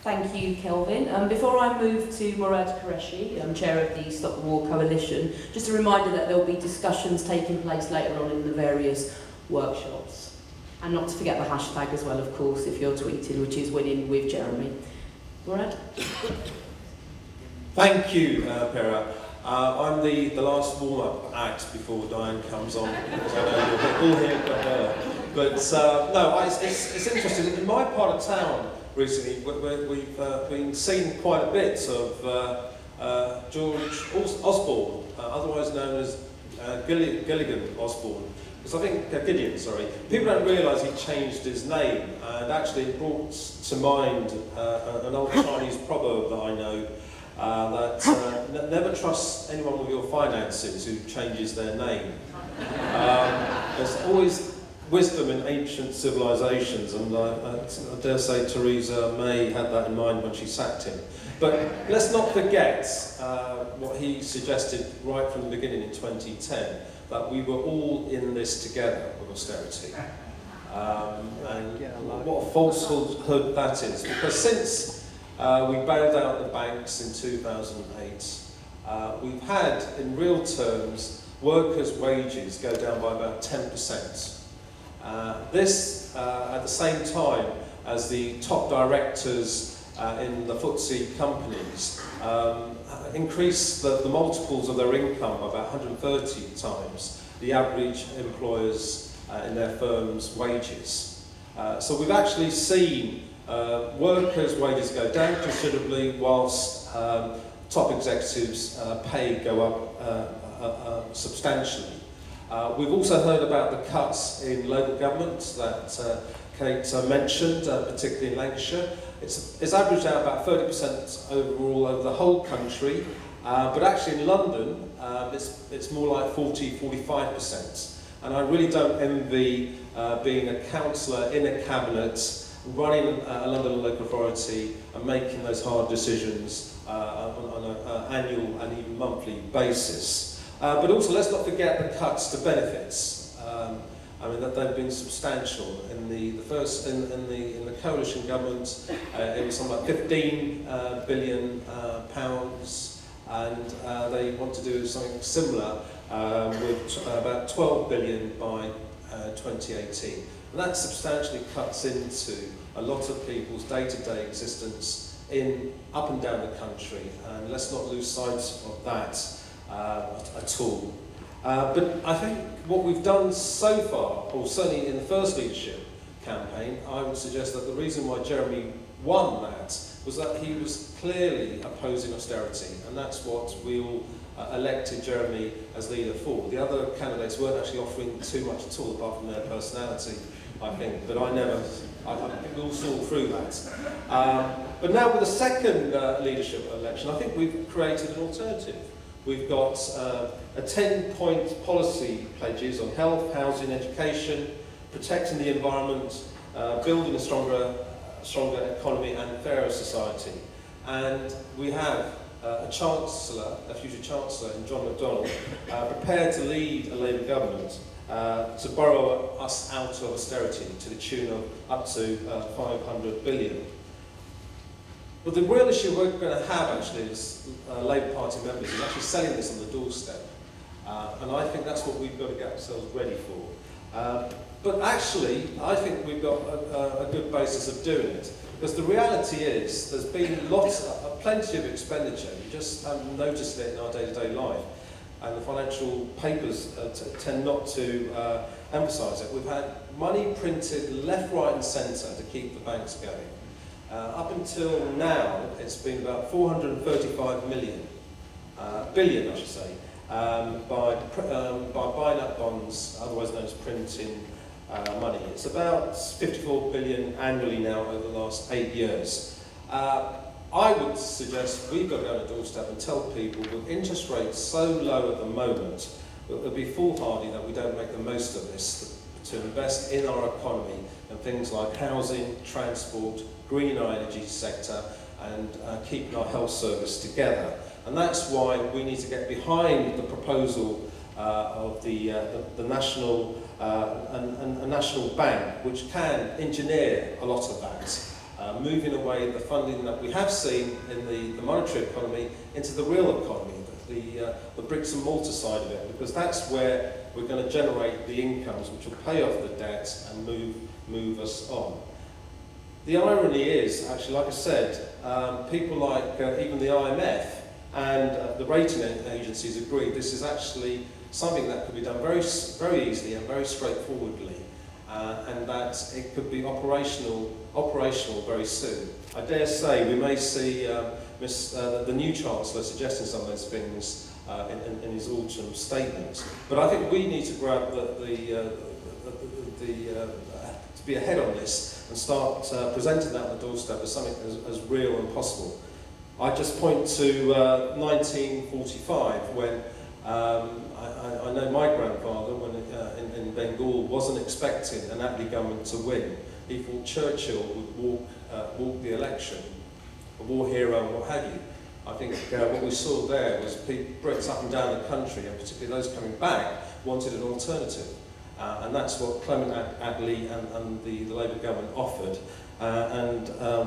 Thank you, Kelvin. Before I move to Murad Qureshi, Chair of the Stop the War Coalition, just a reminder that there will be discussions taking place later on in the various workshops. And not to forget the hashtag as well, of course, if you're tweeting, which is Winning with Jeremy. Murad? Thank you, Pera. I'm the last warm-up act before Diane comes on, because I know you're all here quite well. But no, it's interesting. In my part of town recently, we've been seeing quite a bit of George Osborne, otherwise known as Gilligan Osborne. Because I think, Gideon, sorry. People don't realise he changed his name, and actually it brought to mind an old Chinese proverb that I know, that never trust anyone with your finances who changes their name. There's always wisdom in ancient civilizations, and I dare say Theresa May had that in mind when she sacked him. But let's not forget what he suggested right from the beginning in 2010, that we were all in this together with austerity. And what a falsehood that is, because since we bailed out the banks in 2008, we've had, in real terms, workers' wages go down by about 10%. This at the same time as the top directors in the FTSE companies increase the multiples of their income by about 130 times the average employers in their firm's wages. So we've actually seen workers' wages go down considerably, whilst top executives' pay go up substantially. We've also heard about the cuts in local government that Kate mentioned, particularly in Lancashire. It's averaged out about 30% overall over the whole country, but actually in London it's more like 40–45%. And I really don't envy being a councillor in a cabinet, running a London local authority and making those hard decisions on an annual and even monthly basis. But also, let's not forget the cuts to benefits. I mean, that they've been substantial. In the coalition government, it was something like £15 billion, and they want to do something similar with about £12 billion by 2018. And that substantially cuts into a lot of people's day-to-day existence up and down the country. And let's not lose sight of that at all. But I think what we've done so far, or certainly in the first leadership campaign, I would suggest that the reason why Jeremy won that was that he was clearly opposing austerity, and that's what we all elected Jeremy as leader for. The other candidates weren't actually offering too much at all, apart from their personality, I think, but I think we all saw through that. But now with the second leadership election, I think we've created an alternative. We've got a 10-point policy pledges on health, housing, education, protecting the environment, building a stronger economy and fairer society. And we have a future chancellor in John McDonnell, prepared to lead a Labour government to borrow us out of austerity to the tune of up to 500 billion. But the real issue we're going to have actually as Labour Party members is actually selling this on the doorstep. And I think that's what we've got to get ourselves ready for. But actually, I think we've got a good basis of doing it. Because the reality is, there's been plenty of expenditure. You just haven't noticed it in our day-to-day life. And the financial papers tend not to emphasise it. We've had money printed left, right and centre to keep the banks going. Up until now, it's been about 435 billion, I should say, by buying up bonds, otherwise known as printing money. It's about 54 billion annually now over the last 8 years. I would suggest we've got to go on a doorstep and tell people with interest rates so low at the moment, it would be foolhardy that we don't make the most of this to invest in our economy and things like housing, transport, green our energy sector, and keeping our health service together. And that's why we need to get behind the proposal of the national a national bank, which can engineer a lot of that, moving away the funding that we have seen in the monetary economy into the real economy, the bricks and mortar side of it, because that's where we're going to generate the incomes which will pay off the debt and move us on. The irony is, actually, like I said, people like even the IMF and the rating agencies agree this is actually something that could be done very easily and very straightforwardly, and that it could be operational very soon. I dare say we may see the new Chancellor suggesting some of those things in his autumn statement. But I think we need to grab to be ahead on this and start presenting that on the doorstep as something as real and possible. I just point to 1945 when I know my grandfather, when in Bengal, wasn't expecting an Attlee government to win. He thought Churchill would walk the election, a war hero and what have you. I think what we saw there was Brits up and down the country, and particularly those coming back, wanted an alternative. And that's what Clement Attlee and the Labour government offered.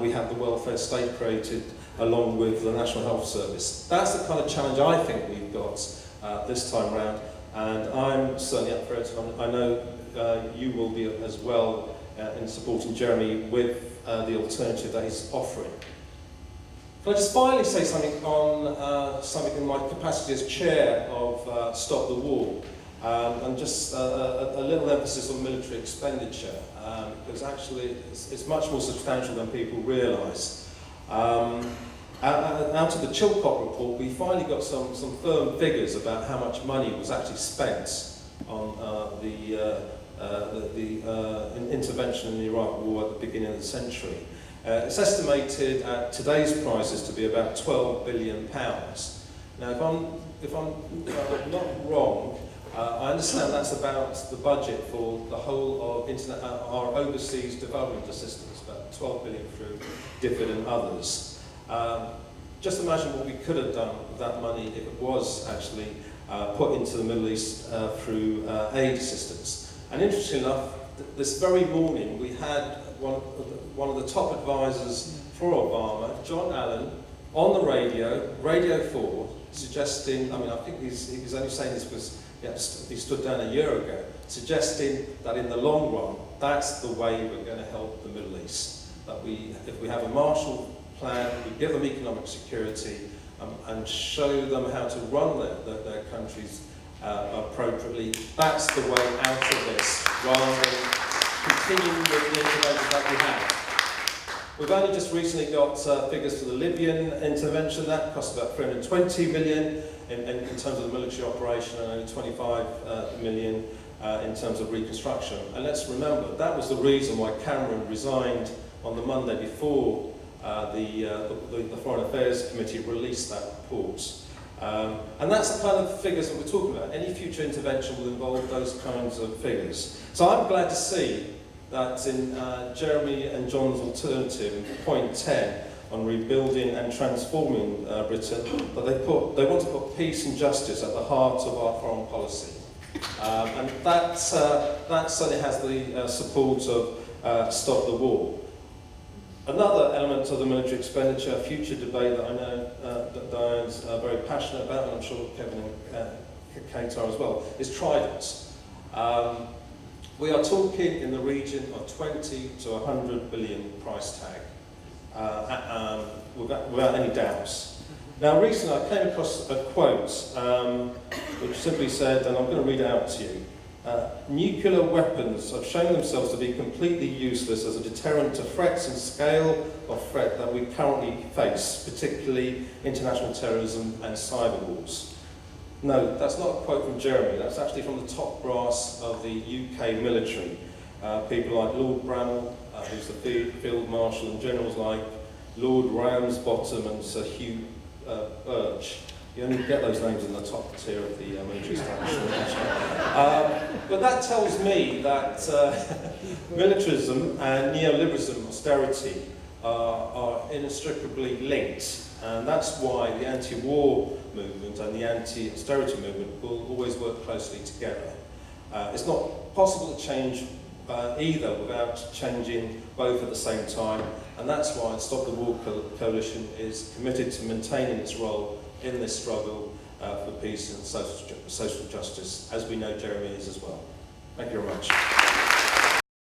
We had the welfare state created along with the National Health Service. That's the kind of challenge I think we've got this time round, and I'm certainly up for it. I know you will be as well in supporting Jeremy with the alternative that he's offering. Can I just finally say something on something in my capacity as chair of Stop the War, and just a little emphasis on military expenditure, because actually it's much more substantial than people realise. Out of the Chilcot report, we finally got some firm figures about how much money was actually spent on the intervention in the Iraq War at the beginning of the century. It's estimated at today's prices to be about £12 billion. Now, if I'm not wrong, I understand that's about the budget for the whole of our overseas development assistance, about 12 billion through DFID and others. Just imagine what we could have done with that money if it was actually put into the Middle East through aid assistance. And interestingly enough, this very morning we had one of the top advisors for Obama, John Allen, on the radio, Radio 4, suggesting, I think he was only saying this because he stood down a year ago, suggesting that in the long run, that's the way we're going to help the Middle East. That if we have a Marshall Plan, we give them economic security and show them how to run their countries appropriately. That's the way out of this, rather than continuing with the intervention that we have. We've only just recently got figures for the Libyan intervention. That cost about 320 million in terms of the military operation, and only 25 million in terms of reconstruction. And let's remember, that was the reason why Cameron resigned on the Monday before the Foreign Affairs Committee released that report. And that's the kind of figures that we're talking about. Any future intervention will involve those kinds of figures. So I'm glad to see that in Jeremy and John's alternative, in point 10, on rebuilding and transforming Britain, that they want to put peace and justice at the heart of our foreign policy. And that certainly has the support of Stop the War. Another element of the military expenditure, a future debate that I know that Diane's very passionate about, and I'm sure Kevin and Kate are as well, is Trident. We are talking in the region of 20 to 100 billion price tag, without any doubts. Now, recently I came across a quote which simply said, and I'm going to read it out to you, nuclear weapons have shown themselves to be completely useless as a deterrent to threats and scale of threat that we currently face, particularly international terrorism and cyber wars. No, that's not a quote from Jeremy, that's actually from the top brass of the UK military. People like Lord Bramall, who's the Field Marshal, and generals like Lord Ramsbottom and Sir Hugh Birch. You only get those names in the top tier of the military establishment. But that tells me that militarism and neoliberalism, austerity, are inextricably linked. And that's why the anti-war movement and the anti-austerity movement will always work closely together. It's not possible to change either without changing both at the same time. And that's why Stop the War Coalition is committed to maintaining its role in this struggle for peace and social justice, as we know Jeremy is as well. Thank you very much.